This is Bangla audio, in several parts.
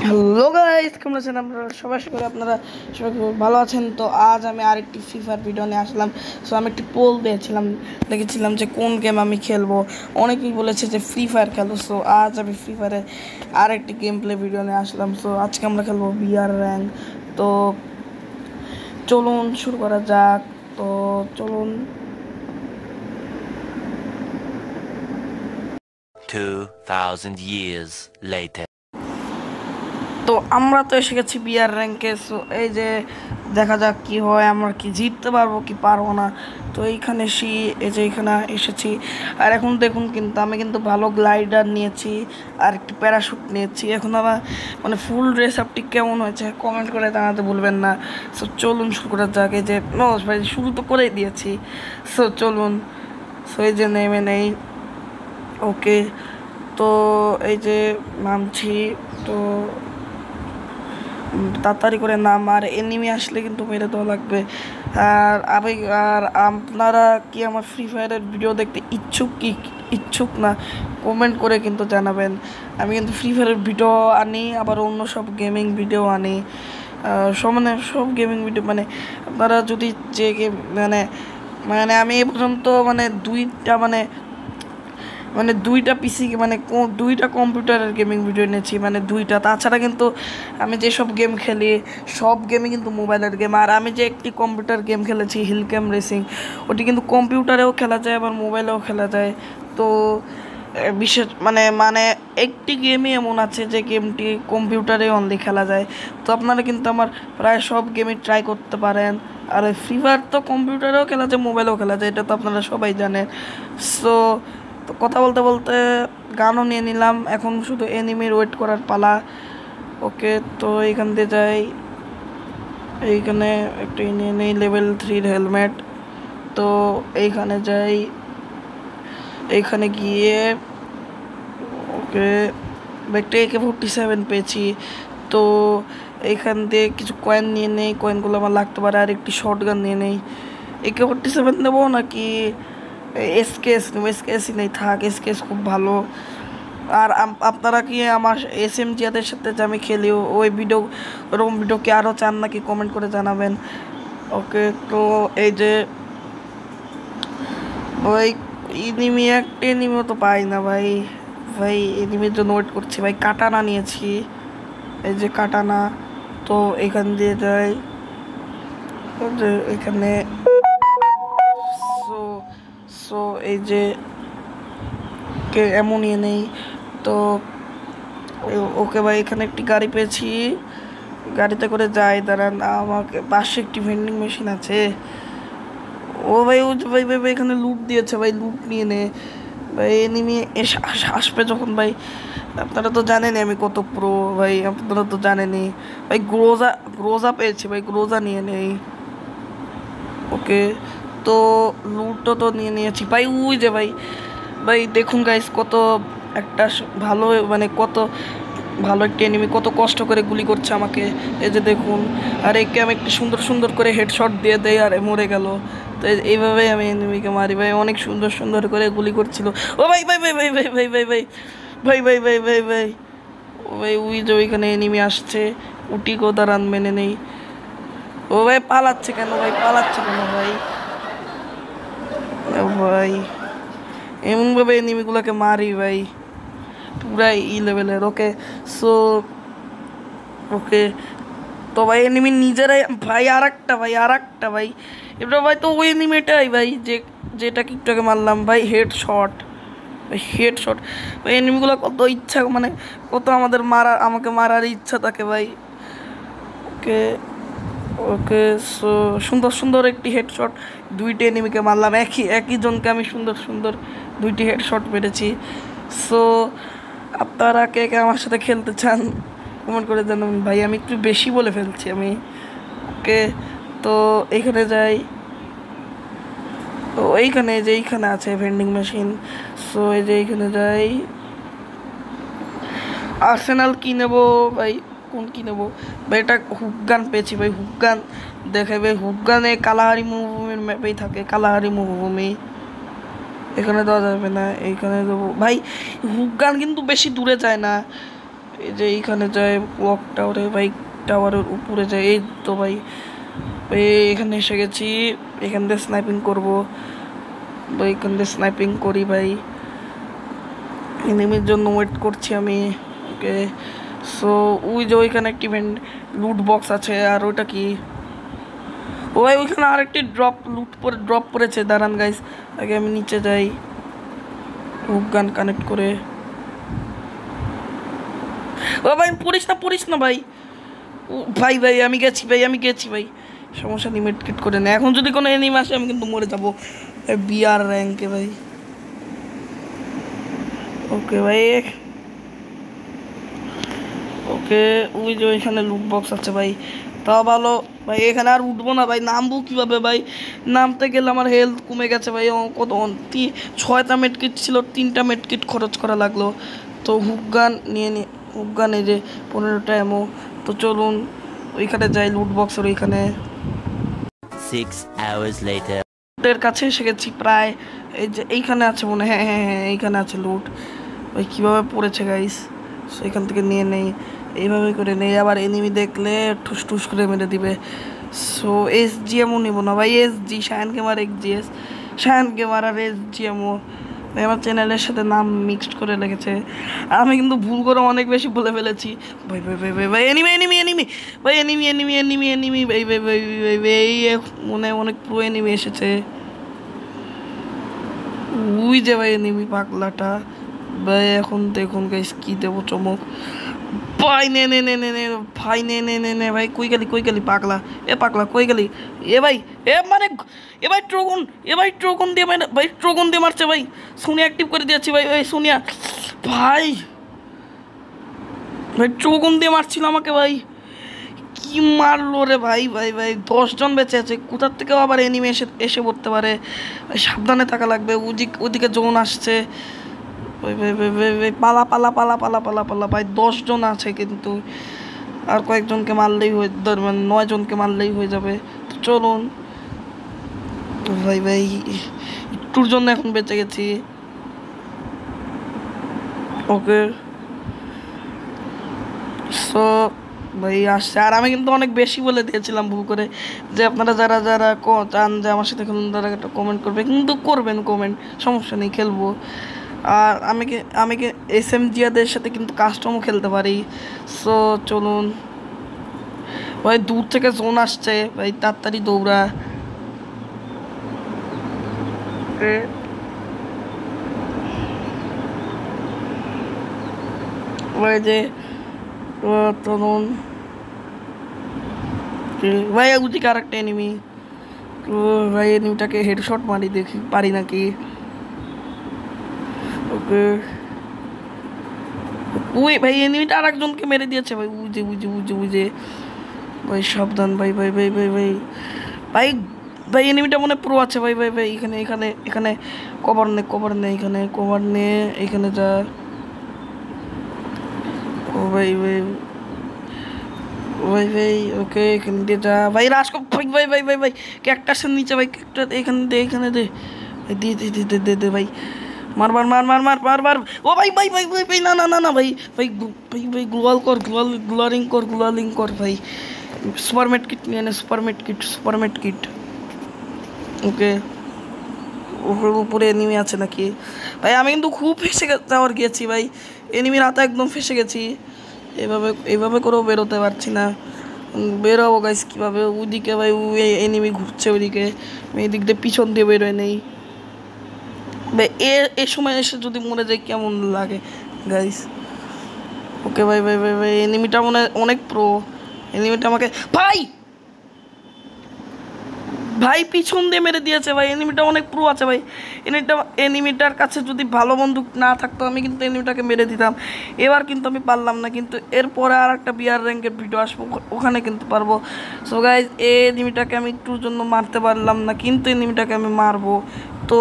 হ্যালো গাইস, কেমন আছেন আপনারা? সবাই আশা করি আপনারা সবাই খুব ভালো আছেন। তো আজ আমি আরেকটি ফ্রি ফায়ার ভিডিও নিয়ে আসলাম। সো আমি একটি পোল দেখেছিলাম যে কোন গেম আমি খেলবো। অনেকেই বলেছে যে ফ্রি ফায়ার খেলো। সো আজ আমি ফ্রি ফায়ারে আরেকটি গেম প্লে ভিডিও নিয়ে আসলাম। সো আজকে আমরা খেলবো বিআর র্যাঙ্ক। তো চলুন শুরু করা যাক। তো চলুন। 2000 years later. তো আমরা তো এসে গেছি বিআর র্যাঙ্কে। সো এই যে দেখা যাক কি হয়, আমরা কি জিততে পারবো কি পারবো না। তো এইখানে এই যে এখানে এসেছি। আর এখন দেখুন, কিন্তু আমি কিন্তু ভালো গ্লাইডার নিয়েছি আর একটি প্যারাশুট নিয়েছি। এখন আমার মানে ফুল ড্রেস আপটি কেমন হয়েছে কমেন্ট করে জানাতে ভুলবেন না। সো চলুন শুরু করা যাক। এই যে ভাই শুরু তো করেই দিয়েছি। সো চলুন। সো এই যে নেমে নেই। ওকে, তো এই যে নামছি। তো তাড়াতাড়ি করে নাম, আর এনিমি আসলে কিন্তু মেরে দেওয়া লাগবে। আর আপনারা কি আমার ফ্রি ফায়ারের ভিডিও দেখতে ইচ্ছুক না কমেন্ট করে কিন্তু জানাবেন। আমি কিন্তু ফ্রি ফায়ারের ভিডিও আনি, আবার অন্য সব গেমিং ভিডিও আনি। সব গেমিং ভিডিও মানে আপনারা যদি যে গেম মানে মানে আমি এ পর্যন্ত দুইটা পিসি দুইটা কম্পিউটারের গেমিং ভিডিও এনেছি, দুইটা। তাছাড়া কিন্তু আমি যেসব গেম খেলি সব গেমই কিন্তু মোবাইলের গেম। আর আমি যে একটি কম্পিউটার গেম খেলেছি হিল ক্যাম্প রেসিং, ওটি কিন্তু কম্পিউটারেও খেলা যায় আবার মোবাইলেও খেলা যায়। তো বিশেষ একটি গেমই এমন আছে যে গেমটি কম্পিউটারে অনলি খেলা যায়। তো আপনারা কিন্তু আমার প্রায় সব গেমই ট্রাই করতে পারেন। আর ফ্রি ফায়ার তো কম্পিউটারেও খেলা যায় মোবাইলেও খেলা যায়, এটা তো আপনারা সবাই জানেন। সো তো কথা বলতে বলতে গানও নিয়ে নিলাম, এখন শুধু এনিমির ওয়েট করার পালা। ওকে, তো এইখান দিয়ে যাই। এইখানে একটা নিয়ে নেই লেভেল 3 হেলমেট। তো এইখানে যাই, এইখানে গিয়ে ওকে একটা AK-47 পেয়েছি। তো এইখান দিয়ে কিছু কয়েন নিয়ে নেই, কয়েনগুলো আমার লাগতে পারে। আর একটি শর্ট গান নিয়ে নেই। AK-47 নেবো নাকি এসকেএস নেবো? এসকেএসই নেই, থাক। এসকেএস খুব ভালো। আর আপনারা কি আমার SMGদের সাথে যে আমি খেলি ওরকম ভিডিও কি আরও চান নাকি কমেন্ট করে জানাবেন। ওকে, তো এই যে ওই একটা এনিমিও তো পাই না ভাই। এনিমির জন্য ওয়েট করছি ভাই। কাটানা নিয়েছি, এই যে কাটানা। তো এখান দিয়ে যাই, যে এখানে সো এই যে এমনই নেই। তো ওকে ভাই, এখানে একটি গাড়ি পেয়েছি, গাড়িতে করে যাই। দাঁড়ান, আমাকে পাশে একটি ভেন্ডিং মেশিন আছে। ও ভাই, ও ভাই ভাই ভাই এখানে লুট দিয়েছে ভাই, লুট নিয়ে নে ভাই। এনিমি আসবে যখন ভাই, আপনারা তো জানেনই আমি কত প্রো ভাই, আপনারা তো জানেনই ভাই। গ্রোজা পেয়েছি ভাই, গ্রোজা নিয়ে নেই। ওকে, তো লুটও তো নিয়ে নিয়েছি ভাই। ওই যে ভাই ভাই দেখুন গাইস, কত ভালো একটি এনিমি কত কষ্ট করে গুলি করছে আমাকে। এই যে দেখুন, আর একে আমি একটু সুন্দর করে হেডশট দিয়ে দেই আর মরে গেল। তো এইভাবেই আমি এনিমিকে মারি ভাই। অনেক সুন্দর করে গুলি করছিল। ও ভাই ভাই ভাই ভাই ভাই ভাই ভাই ভাই ভাই ভাই ভাই ভাই ভাই ও ভাই, ওই যে ওইখানে এনিমি আসছে। উটি কো দাঁড়ান, মেনে নেই। ও ভাই পালাচ্ছে কেন ভাই ভাই এমনভাবে এনিমিগুলোকে মারি ভাই, পুরাই লেভেলের। ওকে, সো ওকে, তো ভাই এনিমি নিজেরাই ভাই। আর একটা ভাই এবার ভাই, তো ওই এনিমিটাই ভাই যেটাকে একটু আগে মারলাম ভাই। হেডশট ভাই। এনিমিগুলো কত ইচ্ছা কত আমাকে মারার ইচ্ছা থাকে ভাই। ওকে ওকে, সো সুন্দর একটি হেডশট, দুইটি এনিমিকে মারলাম। একই জনকে আমি সুন্দর দুইটি হেডশট মেরেছি। সো আপনারা কে কে আমার সাথে খেলতে চান কমেন্ট করে জানাবেন ভাই। আমি একটু বেশি বলে ফেলছি আমি। ওকে, তো এইখানে যাই। তো এইখানে আছে ভেন্ডিং মেশিন। সো এই যে এইখানে যাই। আর্সেনাল কি নেবো ভাই, কি নেবো ভাই? এটা হুকগান পেয়েছি ভাই। হুকগান দেখে ভাই, হুকগানে কালাহারি মরুভূমির ম্যাপেই থাকে। কালাহারি মরুভূমি এখানে দেওয়া যাবে না, এইখানে দেবো ভাই। হুকগান কিন্তু বেশি দূরে যায় না, এই যে এইখানে যায় ক্লক টাওয়ারে ভাই, টাওয়ারের উপরে যায়। এই তো ভাই এখানে এসে গেছি, এখান দিয়ে স্নাইপিং করবো ভাই, এখান দিয়ে স্নাইপিং করি ভাই। এনিমির জন্য ওয়েট করছি আমি। ওকে, সো ওই যে ওইখানে একটি লুট বক্স আছে। আর ওইটা কি, ও ভাই ওইখানে আরেকটি ড্রপ পড়েছে। দাঁড়ান গাইস, আগে আমি নিচে যাই হুক গান কানেক্ট করে। ও ভাই পড়িস না ভাই। ও ভাই আমি গেছি ভাই। সমস্যা নেই, মেডকিট করে না। এখন যদি কোনো এনিমি আসে আমি কিন্তু মরে যাবো বিআর র্যাঙ্কে ভাই। ওকে ভাই, ওকে ওই যে ওইখানে লুট বক্স আছে ভাই, তাও ভালো ভাই। এখানে আর উঠবো না ভাই, নামবো কীভাবে ভাই? নামতে গেলে আমার হেলথ কমে গেছে ভাই। কত 6টা মেডকিট ছিল, 3টা মেডকিট খরচ করা লাগলো। তো হুক গান এই যে 15টা এমো। তো চলুন ওইখানে যাই, লুট বক্সের ওইখানে। 6 hours later. লুটের কাছে এসে গেছি প্রায়। এই যে এইখানে আছে মনে হয়, হ্যাঁ এইখানে আছে লুট ভাই। কীভাবে পড়েছে গাইস, সো এখান থেকে নিয়ে নেই, এইভাবে করে নেই। আবার এনিমি দেখলে ঠুস করে মেরে দিবে। সো SGMও নিব না ভাই, SG Shayan gamer XGS, Shayan gamer আর SGMও ভাই আমার চ্যানেলের সাথে নাম মিক্সড করে লেগেছে। আমি কিন্তু ভুল করে অনেক বেশি বলে ফেলেছি ভাই। ভাই এনিমি ভাই মনে অনেক প্রো এনিমি এসেছে। উই যে ভাই এনিমি পাগলাটা ভাই। এখন দেখুন গাইস কি দেবো চমক ভাই। নে ভাই, নে ভাই। কই গেলি পাগলা? পাগলা কই গেলি? ভাই মানে ট্রোগন দিয়ে ভাই, ট্রোগন দিয়ে মারছে ভাই। সোনিয়া অ্যাক্টিভ করে দিয়েছি ভাই। সোনিয়া ভাই ট্রোগন দিয়ে মারছিল আমাকে ভাই। কি মারলো রে ভাই 10 জন বেঁচে আছে। কোথার থেকেও আবার এনিমি এসে পড়তে পারে, সাবধানে থাকা লাগবে। ওদিকে জোন আসছে পালা ভাই। 10 জন আছে কিন্তু, আর কয়েকজনকে মারলেই মানে 9 জনকে মারলেই হয়ে যাবে। তো চলুন ভাই একটুর জন্য এখন বেঁচে গেছি। ওকে, সো ভাই আসছে। আর আমি কিন্তু অনেক বেশি বলে দিয়েছিলাম ভুল করে, যে আপনারা যারা চান যে আমার সাথে খেলুন তারা একটা কমেন্ট করবে, কিন্তু করবেন কমেন্ট, সমস্যা নেই, খেলবো। আর আমি কি SMGদের সাথে কিন্তু কাস্টমও খেলতে পারি। সো চলুন ভাই, দূর থেকে জোন আসছে ভাই, তাড়াতাড়ি দৌড়া। ভাই যে চলুন ভাই, ওদিকে আর একটা এনিমি। ভাই এনিমিটাকে হেডশট মারি, দেখি পারি নাকি। ওকে, ওই ভাই এনিমিটা আর একজনকে মেরে দিয়েছে ভাই। বুঝে ভাই, সাবধান ভাই ভাই এনিমিটা মনে প্রো আছে ভাই। এখানে কভার নে এখানে যা। ও ভাই ওকে, এখানে দিয়ে যা ভাই। রাস্কো ভাই ক্যাকটাসের নিচে ভাই, এখানে দে ভাই। মার ও ভাই না ভাই গ্লোয়ালিং কর ভাই। সুপারমেট কিট নিয়ে নে, সুপারমেট কিট। ওকে, উপরে এনিমি আছে নাকি ভাই? আমি কিন্তু খুব ফেসে গিয়েছি ভাই, এনিমির হাতে একদম ফেসে গেছি। এভাবে করেও বেরোতে পারছি না। বেরোবো গাইস কীভাবে? ওইদিকে ভাই এনিমি ঘুরছে ওইদিকে, আমি এদিক দিয়ে পিছন দিয়ে বেরোয় নেই ভাই। এ সময় এসে যদি মরে যায় কেমন লাগে গাইস? ওকে ভাই এনিমিটা মনে অনেক প্রো। এনিমিটা আমাকে ভাই পিছন দিয়ে মেরে দিয়েছে ভাই। এনিমিটা অনেক প্রো আছে ভাই। এনিমিটার কাছে যদি ভালো বন্দুক না থাকতো আমি কিন্তু এনিমিটাকে মেরে দিতাম। এবার কিন্তু আমি পারলাম না, কিন্তু এরপরে আর একটা বিআর র্যাঙ্কের ভিডিও আসবো, ওখানে কিন্তু পারবো। সো গাইজ, এই এনিমিটাকে আমি একটুর জন্য মারতে পারলাম না, কিন্তু এনিমিটাকে আমি মারবো। তো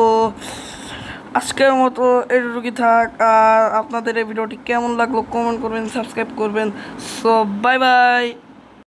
আজকের মতো এটুকুই থাক। আর আপনাদের এই ভিডিওটি কেমন লাগলো কমেন্ট করবেন, সাবস্ক্রাইব করবেন। So by.